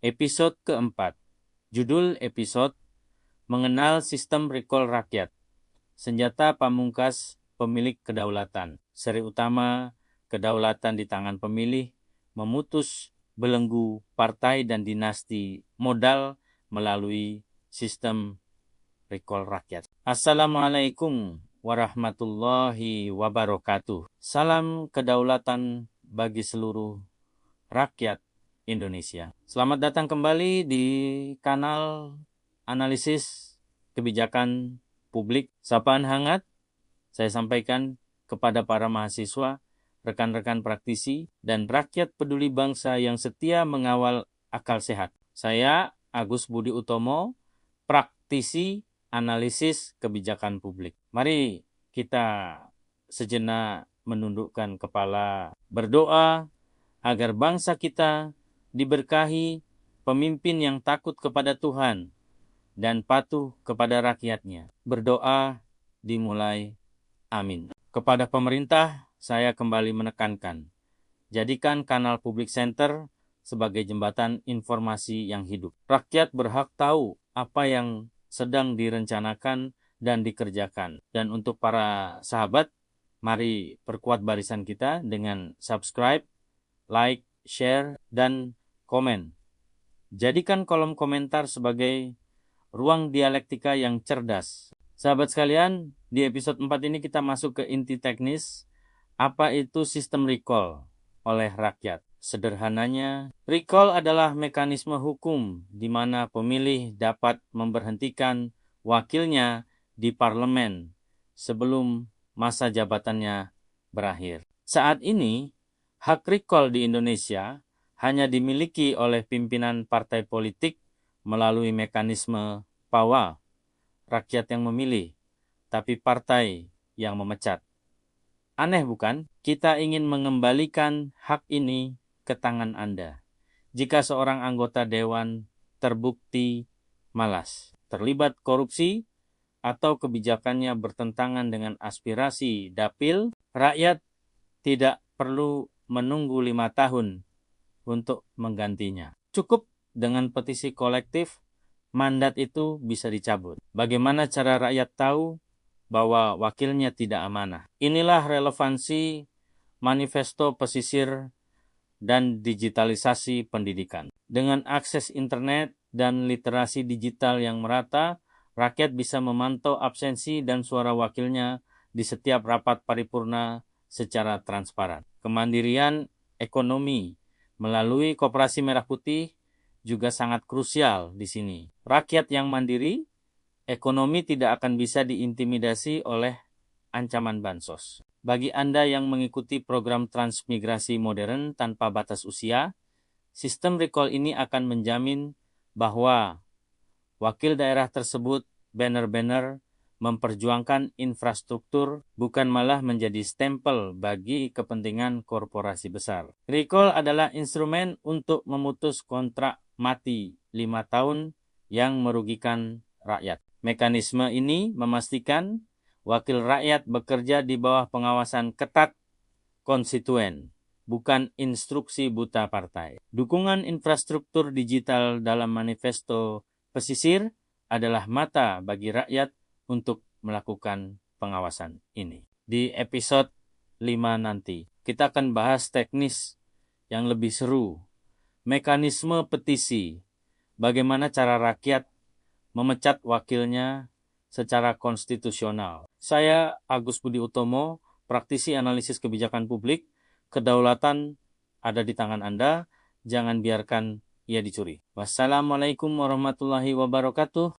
Episode keempat. Judul episode, Mengenal Sistem Recall Rakyat. Senjata pamungkas pemilik kedaulatan. Seri utama, kedaulatan di tangan pemilih, memutus belenggu partai dan dinasti modal melalui sistem recall rakyat. Assalamualaikum warahmatullahi wabarakatuh. Salam kedaulatan bagi seluruh rakyat Indonesia. Selamat datang kembali di kanal analisis kebijakan publik. Sapaan hangat saya sampaikan kepada para mahasiswa, rekan-rekan praktisi, dan rakyat peduli bangsa yang setia mengawal akal sehat. Saya Agus Budi Utomo, praktisi analisis kebijakan publik. Mari kita sejenak menundukkan kepala, berdoa agar bangsa kita diberkahi pemimpin yang takut kepada Tuhan dan patuh kepada rakyatnya. Berdoa dimulai. Amin. Kepada pemerintah, saya kembali menekankan, jadikan kanal Public Center sebagai jembatan informasi yang hidup. Rakyat berhak tahu apa yang sedang direncanakan dan dikerjakan. Dan untuk para sahabat, mari perkuat barisan kita dengan subscribe, like, share, dan komen. Jadikan kolom komentar sebagai ruang dialektika yang cerdas. Sahabat sekalian, di episode 4 ini kita masuk ke inti teknis, apa itu sistem recall oleh rakyat. Sederhananya, recall adalah mekanisme hukum di mana pemilih dapat memberhentikan wakilnya di parlemen sebelum masa jabatannya berakhir. Saat ini, hak recall di Indonesia hanya dimiliki oleh pimpinan partai politik melalui mekanisme PAWA, rakyat yang memilih, tapi partai yang memecat. Aneh bukan? Kita ingin mengembalikan hak ini ke tangan Anda. Jika seorang anggota dewan terbukti malas, terlibat korupsi, atau kebijakannya bertentangan dengan aspirasi dapil, rakyat tidak perlu menunggu 5 tahun untuk menggantinya. Cukup dengan petisi kolektif, mandat itu bisa dicabut. Bagaimana cara rakyat tahu bahwa wakilnya tidak amanah? Inilah relevansi manifesto pesisir dan digitalisasi pendidikan. Dengan akses internet dan literasi digital yang merata, rakyat bisa memantau absensi dan suara wakilnya di setiap rapat paripurna secara transparan. Kemandirian ekonomi melalui Koperasi Merah Putih juga sangat krusial di sini. Rakyat yang mandiri, ekonomi tidak akan bisa diintimidasi oleh ancaman bansos. Bagi Anda yang mengikuti program transmigrasi modern tanpa batas usia, sistem recall ini akan menjamin bahwa wakil daerah tersebut benar-benar memperjuangkan infrastruktur, bukan malah menjadi stempel bagi kepentingan korporasi besar. Recall adalah instrumen untuk memutus kontrak mati 5 tahun yang merugikan rakyat. Mekanisme ini memastikan wakil rakyat bekerja di bawah pengawasan ketat konstituen, bukan instruksi buta partai. Dukungan infrastruktur digital dalam manifesto pesisir adalah mata bagi rakyat untuk melakukan pengawasan ini. Di episode 5 nanti, kita akan bahas teknis yang lebih seru. Mekanisme petisi, bagaimana cara rakyat memecat wakilnya secara konstitusional. Saya Agus Budi Utomo, praktisi analisis kebijakan publik. Kedaulatan ada di tangan Anda, jangan biarkan ia dicuri. Wassalamualaikum warahmatullahi wabarakatuh.